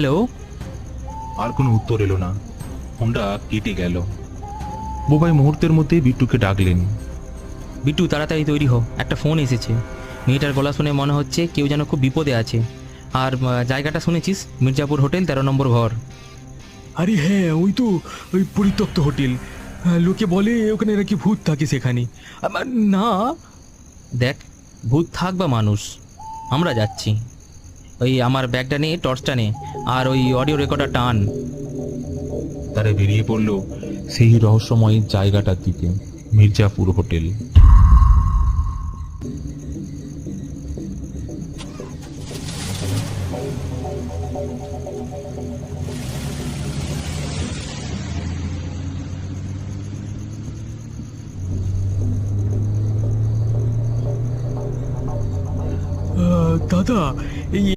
Hello. আর কোনো উত্তর এলো না। ফোনটা কেটে গেল। বোবাই মুহূর্তের মধ্যে বিট্টুকে ডাকলেন। বিট্টু, তাড়াতাড়ি তৈরি হো, একটা ফোন এসেছে। মেয়েটার গলা শুনে মনে হচ্ছে কেউ যেন খুব বিপদে আছে। আর জায়গাটা শুনেছিস? মির্জাপুর হোটেল, 13 নম্বর ঘর। আরে হ্যাঁ, ওই তো, ওই পরিত্যক্ত হোটেল। লোকে বলে ওখানে নাকি ভূত থাকে সেখানে। না। দেখ, ভূত থাক বা মানুষ, আমরা যাচ্ছি। ওই আমার ব্যাগটা নিয়ে, টর্চটা নে, আর ওই অডিও রেকর্ডারটা আন। তারা বেরিয়ে পড়ল সেই রহস্যময় জায়গাটার দিকে, মির্জাপুর হোটেল। দাদা, এই